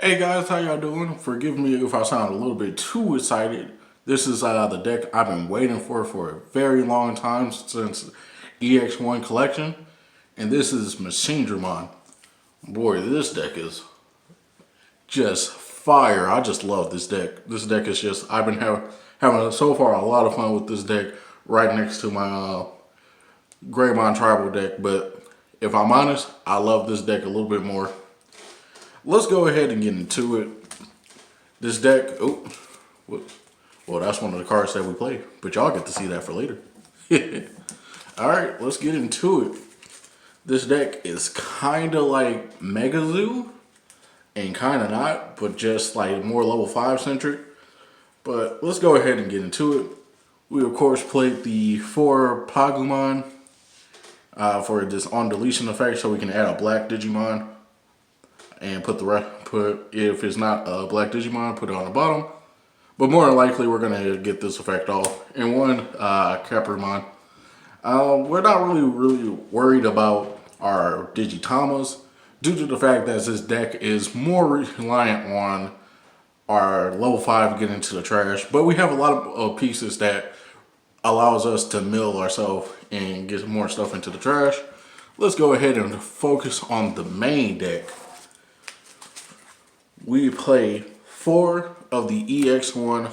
Hey guys, how y'all doing? Forgive me if I sound a little bit too excited. This is the deck I've been waiting for a very long time since Ex-1 collection, and this is Machinedramon. Boy, this deck is just fire. I just love this deck. This deck is just I've been having so far a lot of fun with this deck right next to my Greymon Tribal deck. But if I'm honest, I love this deck a little bit more. Let's go ahead and get into it. This deck, well, that's one of the cards that we play, but y'all get to see that for later. All right, let's get into it. This deck is kind of like Mega Zoo, and kind of not, but just like more level 5 centric. But let's go ahead and get into it. We, of course, played the 4 Pagumon for this on deletion effect, so we can add a black Digimon and put if it's not a black Digimon, put it on the bottom. But more than likely, we're gonna get this effect off. And one Caprimon. We're not really worried about our Digitamers due to the fact that this deck is more reliant on our level 5 getting into the trash. But we have a lot of pieces that allows us to mill ourselves and get more stuff into the trash. Let's go ahead and focus on the main deck. We play 4 of the Ex-1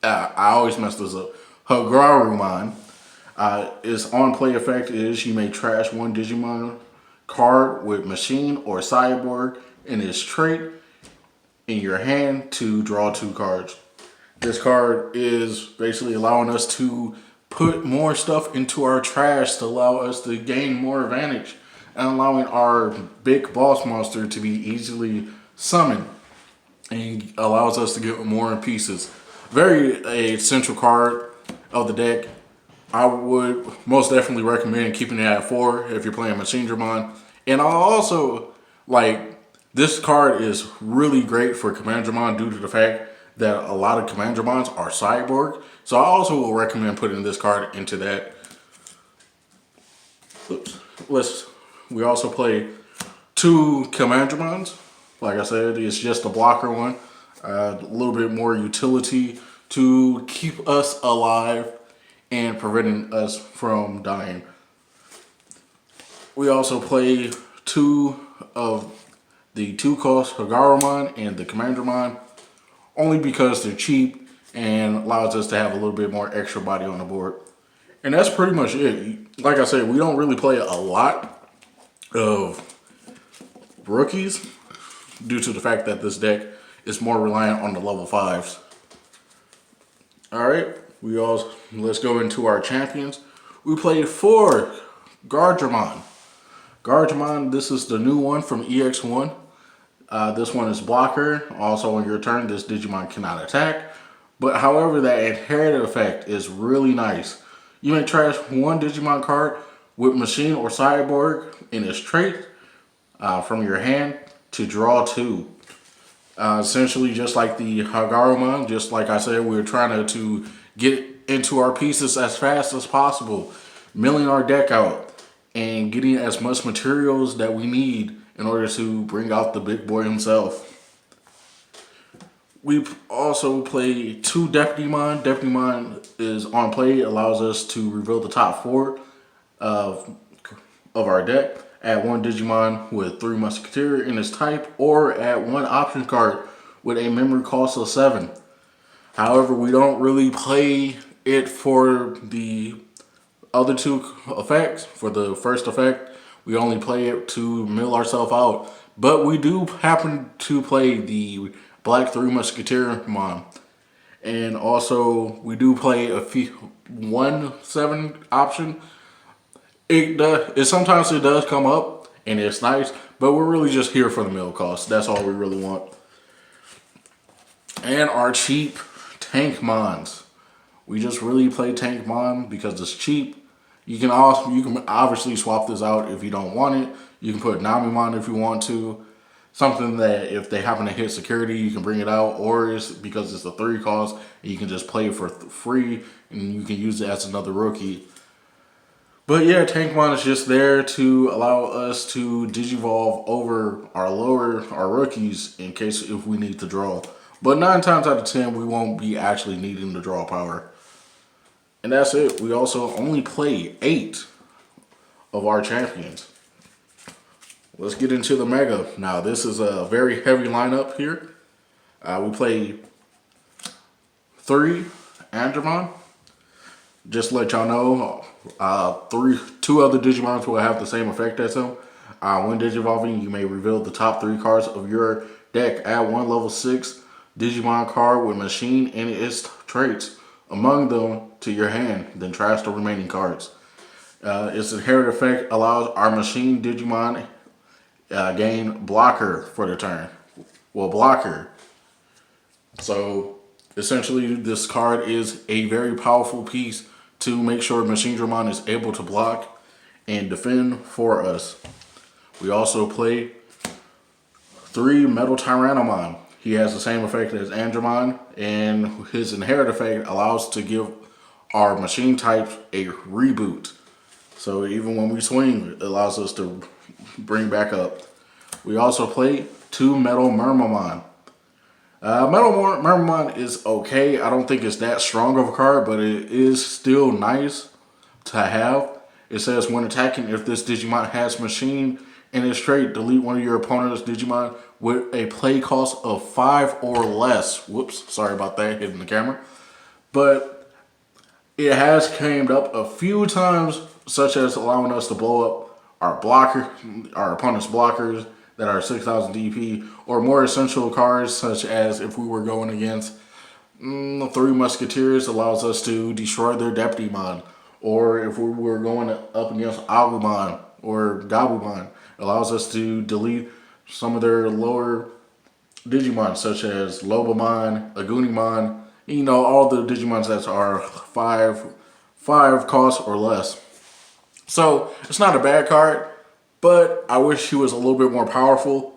I always mess this up. Hagarumon. Its on-play effect is you may trash one Digimon card with Machine or Cyborg in its trait in your hand to draw 2 cards. This card is basically allowing us to put more stuff into our trash to allow us to gain more advantage and allowing our big boss monster to be easily summoned and allows us to get more in pieces. Very a central card of the deck. I would most definitely recommend keeping it at 4 if you're playing Machinedramon. And I also like this card is really great for Commandramon due to the fact that a lot of Commandramons are cyborg. So I also will recommend putting this card into that. We also play 2 Commandramons. Like I said, it's just a blocker one. A little bit more utility to keep us alive and preventing us from dying. We also play 2 of the 2-cost Hagarumon and the Commandramon, only because they're cheap and allows us to have a little bit more extra body on the board. And that's pretty much it. Like I said, we don't really play a lot of rookies due to the fact that this deck is more reliant on the level 5s. Alright, let's go into our champions. We played 4 Guardramon. Guardramon, this is the new one from EX1. This one is blocker. Also on your turn, this Digimon cannot attack. But however, that inherited effect is really nice. You may trash one Digimon card with Machine or Cyborg in its trait from your hand to draw 2. Essentially just like the Hagarumon, just like I said, we're trying to get into our pieces as fast as possible, milling our deck out and getting as much materials that we need in order to bring out the big boy himself. We also play 2 Deputymon. Deputymon is on play, allows us to reveal the top 4 of our deck. Add 1 Digimon with 3 Musketeer in its type, or add 1 option card with a memory cost of 7. However, we don't really play it for the other 2 effects. For the first effect, we only play it to mill ourselves out. But we do happen to play the Black 3 Musketeer Mon. And also, we do play a 1/7 option. Sometimes it does come up, and it's nice, but we're really just here for the mill cost. That's all we really want. And our cheap Tank Mons. We just really play Tank Mon because it's cheap. You can obviously swap this out if you don't want it. You can put Namimon if you want to. Something that if they happen to hit security, you can bring it out, or it's because it's a 3 cost, and you can just play it for free, and you can use it as another rookie. But yeah, Tankmon is just there to allow us to digivolve over our rookies in case if we need to draw. But 9 times out of 10, we won't be actually needing to draw power. And that's it. We also only play 8 of our champions. Let's get into the Mega. Now, this is a very heavy lineup here. We play 3 Andromon. Just to let y'all know, 2 other Digimons will have the same effect as him. When digivolving, you may reveal the top 3 cards of your deck. Add 1 level 6 Digimon card with machine and its traits among them to your hand, then trash the remaining cards. Its inherent effect allows our machine Digimon gain blocker for the turn. Well, blocker. So essentially, this card is a very powerful piece to make sure Machinedramon is able to block and defend for us. We also play 3 Metal Tyrannomon. He has the same effect as Andromon, and his inherent effect allows to give our machine types a reboot. So even when we swing, it allows us to bring back up. We also play 2 Metal Murmamon. Metal Mermamon is okay. I don't think it's that strong of a card, but it is still nice to have. It says when attacking, if this Digimon has machine in its trait, delete one of your opponent's Digimon with a play cost of 5 or less. Whoops, sorry about that, hitting the camera. But it has came up a few times, such as allowing us to blow up our opponent's blockers that are 6,000 DP, or more essential cards such as if we were going against 3 Musketeers, allows us to destroy their Deputymon, or if we were going up against Agumon or Gabumon, allows us to delete some of their lower Digimon such as Lobamon, Agunimon, all the Digimons that are 5 cost or less. So it's not a bad card, but I wish he was a little bit more powerful.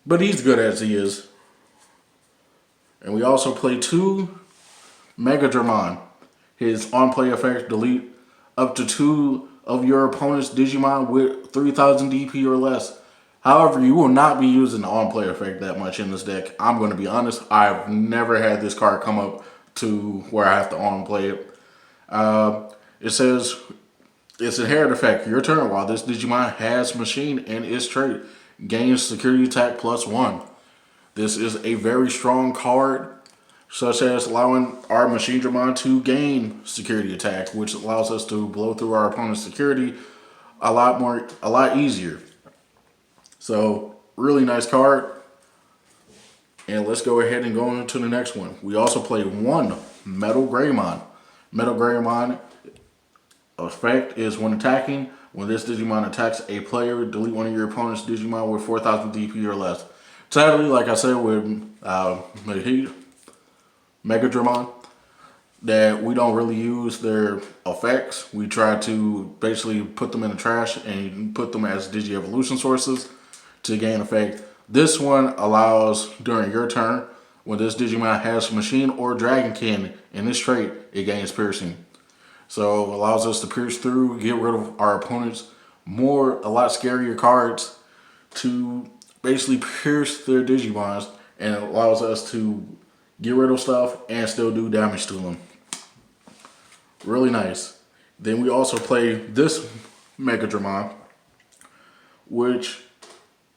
But he's good as he is. And we also play 2 Megadramon. His on-play effect, delete up to 2 of your opponent's Digimon with 3,000 DP or less. However, you will not be using the on-play effect that much in this deck. I'm going to be honest, I've never had this card come up to where I have to on-play it. It says, its inherent effect, your turn, while this Digimon has machine and its trait, gains security attack +1. This is a very strong card, such as allowing our Machinedramon to gain security attack, which allows us to blow through our opponent's security a lot easier. So, really nice card. And let's go ahead and go into the next one. We also play 1 Metal Greymon. Metal Greymon effect is when attacking, when this Digimon attacks a player, delete one of your opponent's Digimon with 4,000 DP or less. Sadly, like I said with Megadramon, that we don't really use their effects. We try to basically put them in the trash and put them as Digi-Evolution sources to gain effect. This one allows, during your turn, when this Digimon has machine or dragon cannon in this trait, it gains piercing. So it allows us to pierce through, get rid of our opponents' a lot scarier cards to basically pierce their Digimons, and it allows us to get rid of stuff and still do damage to them. Really nice. Then we also play this Megadramon, which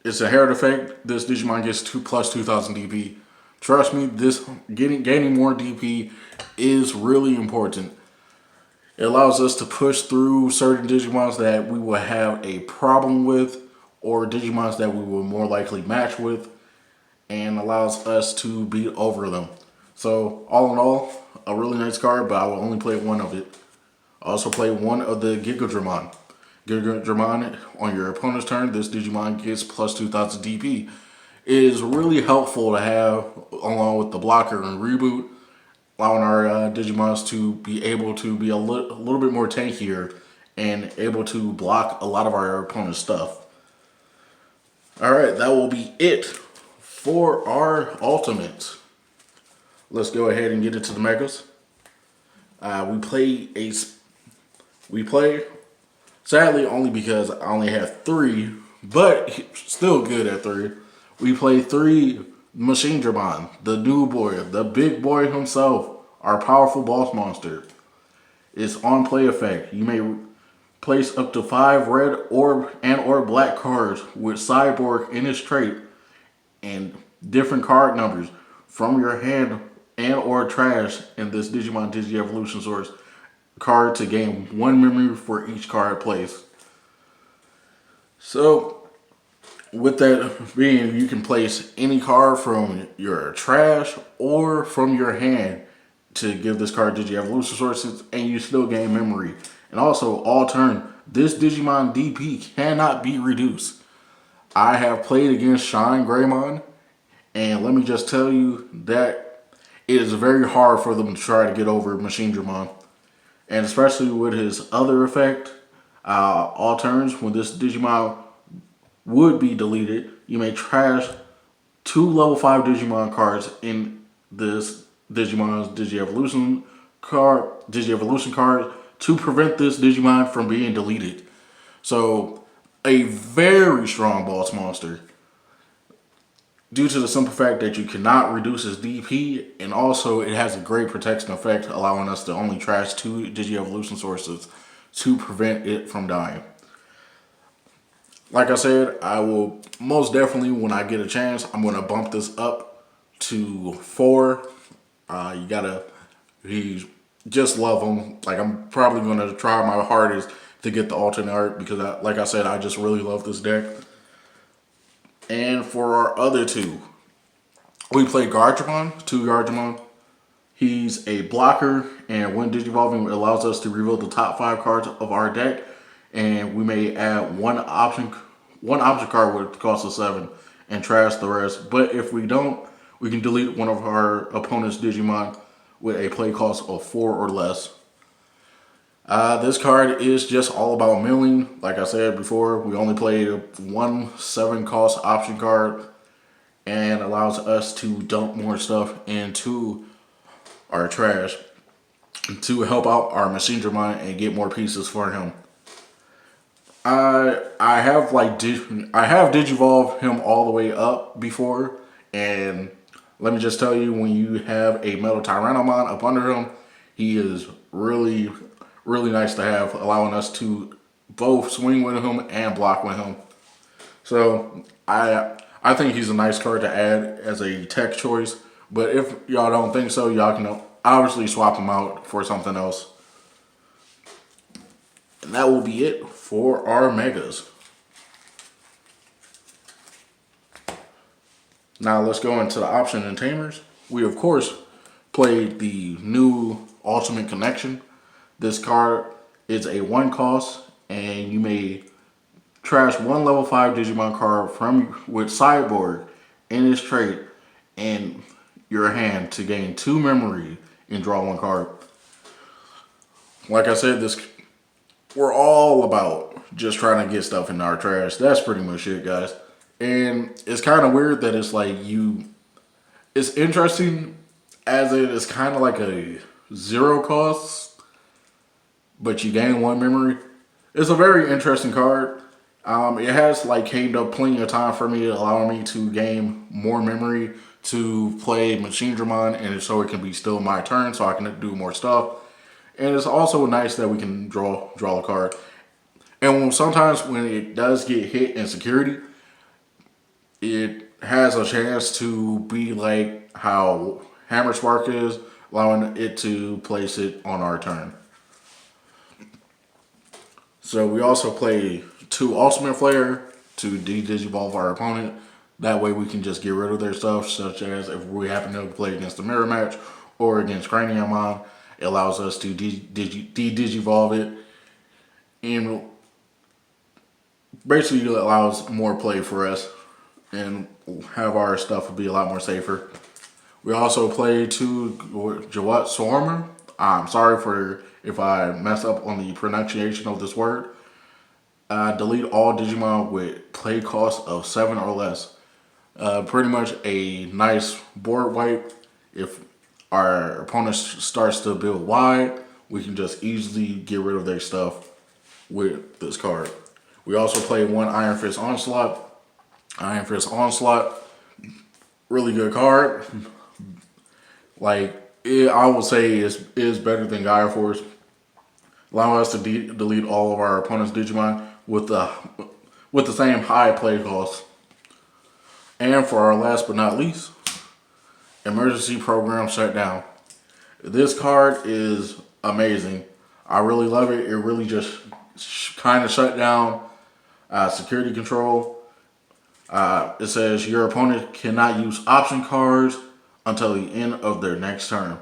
is a inherent effect. This Digimon gets plus 2,000 DP. Trust me, this gaining more DP is really important. It allows us to push through certain Digimons that we will have a problem with, or Digimons that we will more likely match with, and allows us to beat over them. So all in all, a really nice card, but I will only play 1 of it. I also play 1 of the Gigadramon. Gigadramon, on your opponent's turn, this Digimon gets plus 2,000 DP. It is really helpful to have along with the blocker and reboot, allowing our Digimons to be able to be a little bit more tankier and able to block a lot of our opponent's stuff. Alright, that will be it for our ultimates. Let's go ahead and get into the megas. We play Sadly, only because I only have 3, but still good at 3. We play 3 Machinedramon, the new boy, the big boy himself, our powerful boss monster. It's on play effect. You may place up to 5 red or black cards with Cyborg in its trait and different card numbers from your hand and or trash in this Digimon TCG Evolution Source card to gain 1 memory for each card placed. So, with that being, you can place any card from your trash or from your hand to give this card Digi Evolution Sources, and you still gain memory. And also, all turn, this Digimon DP cannot be reduced. I have played against Shine Greymon, and let me just tell you that it is very hard for them to try to get over Machinedramon. And especially with his other effect, all turns, when this Digimon would be deleted, you may trash 2 level 5 Digimon cards in this Digimon's Digi-Evolution card to prevent this Digimon from being deleted. So, a very strong boss monster. Due to the simple fact that you cannot reduce its DP, and also it has a great protection effect, allowing us to only trash 2 Digi-Evolution sources to prevent it from dying. Like I said, I will most definitely, when I get a chance, I'm going to bump this up to 4. You just love him. Like, I'm probably going to try my hardest to get the alternate art because, like I said, I just really love this deck. And for our other 2, we play Guardramon, 2 Guardramon. He's a blocker, and when Digivolving, it allows us to reveal the top 5 cards of our deck, and we may add one option card with cost of 7 and trash the rest. But if we don't, we can delete one of our opponent's Digimon with a play cost of 4 or less. This card is just all about milling. Like I said before, we only play 1 7 cost option card, and allows us to dump more stuff into our trash to help out our Machinedramon and get more pieces for him. I have Digivolved him all the way up before, and let me just tell you, when you have a Metal Tyrannomon up under him, he is really, really nice to have, allowing us to both swing with him and block with him. So I think he's a nice card to add as a tech choice, but if y'all don't think so, y'all can obviously swap him out for something else. And that will be it for our megas. Now let's go into the option and Tamers. We of course played the new Ultimate Connection. This card is a 1 cost, and you may trash 1 level 5 Digimon card with Cyborg in its trait in your hand to gain 2 memory and draw 1 card. Like I said, we're all about just trying to get stuff in our trash. That's pretty much it, guys. And it's kind of weird that it's like it's interesting as it is kind of like a 0 cost, but you gain 1 memory. It's a very interesting card. It has like caved up plenty of time for me, allowing me to gain more memory to play Machinedramon, and so it can be still my turn, so I can do more stuff. And it's also nice that we can draw a card. And sometimes when it does get hit in security, it has a chance to be like how Hammer Spark is, allowing it to place it on our turn. So we also play 2 Ultimate Flare to de-digivolve our opponent. That way we can just get rid of their stuff, such as if we happen to play against a mirror match or against Craniumon, it allows us to de-digivolve it, and basically it allows more play for us and have our stuff be a lot more safer. We also play 2 Jawat Swarmer. I'm sorry for if I mess up on the pronunciation of this word. Delete all Digimon with play cost of 7 or less. Pretty much a nice board wipe. If our opponent starts to build wide, we can just easily get rid of their stuff with this card. We also play one Iron Fist Onslaught. Iron Fist Onslaught, really good card. Like, I would say is better than Gaia Force. Allow us to delete all of our opponent's Digimon with the same high play cost. And for our last but not least, Emergency Program Shutdown. This card is amazing. I really love it. It really just kind of shut down security control. It says your opponent cannot use option cards until the end of their next turn.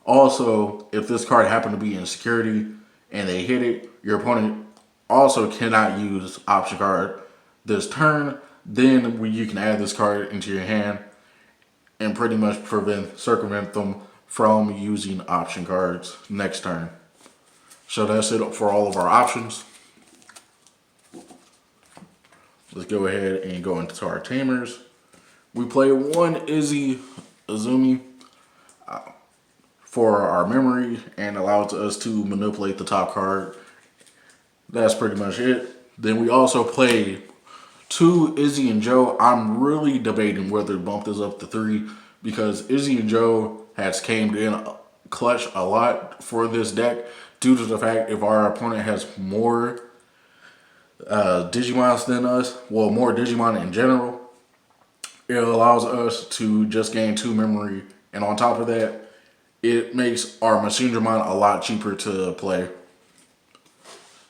Also, if this card happened to be in security and they hit it, your opponent also cannot use option card this turn. Then you can add this card into your hand and pretty much circumvent them from using option cards next turn. So that's it for all of our options. Let's go ahead and go into our Tamers. We play one Izzy Azumi for our memory and allows us to manipulate the top card. That's pretty much it. Then we also play two Izzy and Joe. I'm really debating whether to bump this up to 3 because Izzy and Joe has came in clutch a lot for this deck due to the fact if our opponent has more Digimons than us, well, more Digimon in general, it allows us to just gain 2 memory, and on top of that, it makes our Machinedramon a lot cheaper to play.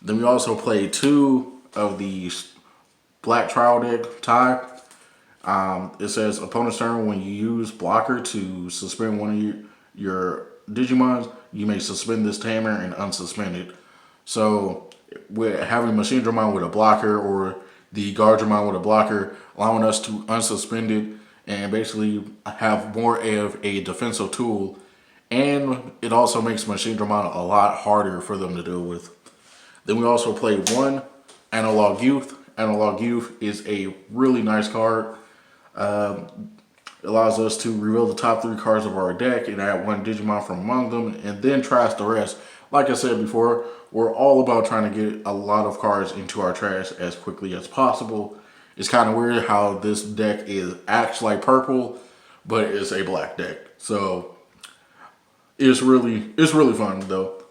Then we also play 2 of the Black Trial deck tie. It says opponent's turn, when you use blocker to suspend one of your Digimons, you may suspend this Tamer and unsuspend it. So with having Machinedramon with a blocker or the Guardiamon with a blocker, allowing us to unsuspend it and basically have more of a defensive tool. And it also makes Machinedramon a lot harder for them to deal with. Then we also play one Analog Youth. Analog Youth is a really nice card. Allows us to reveal the top 3 cards of our deck and add 1 Digimon from among them and then trash the rest. Like I said before, we're all about trying to get a lot of cards into our trash as quickly as possible. It's kind of weird how this deck acts like purple, but it's a black deck. So it's really fun though.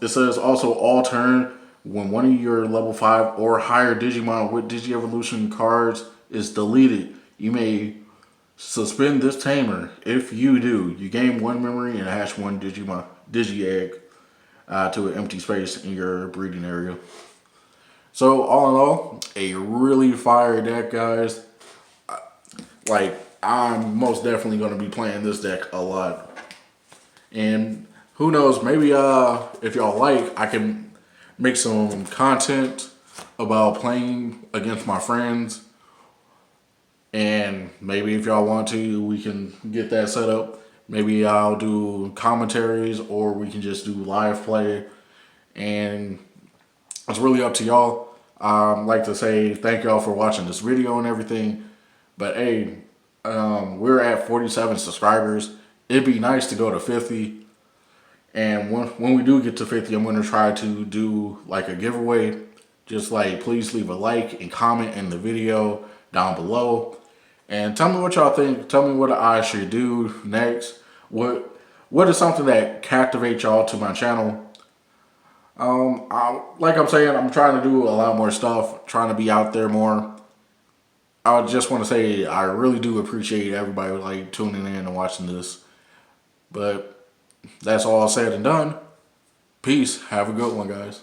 It says also all turn, when one of your level 5 or higher Digimon with Digi-Evolution cards is deleted, you may suspend this Tamer. If you do, you gain 1 memory and hatch 1 Digi-Egg to an empty space in your breeding area. So all in all, a really fire deck, guys. Like, I'm most definitely going to be playing this deck a lot. And who knows, maybe if y'all like, I can make some content about playing against my friends. And maybe if y'all want to, we can get that set up. Maybe I'll do commentaries or we can just do live play. And it's really up to y'all. I'd like to say thank y'all for watching this video and everything. But hey, we're at 47 subscribers. It'd be nice to go to 50. And when we do get to 50, I'm going to try to do like a giveaway. Just like, please leave a like and comment in the video down below. And tell me what y'all think. Tell me what I should do next. What is something that captivates y'all to my channel? Like I'm saying, I'm trying to do a lot more stuff. Trying to be out there more. I just want to say I really do appreciate everybody like tuning in and watching this. But that's all said and done. Peace. Have a good one, guys.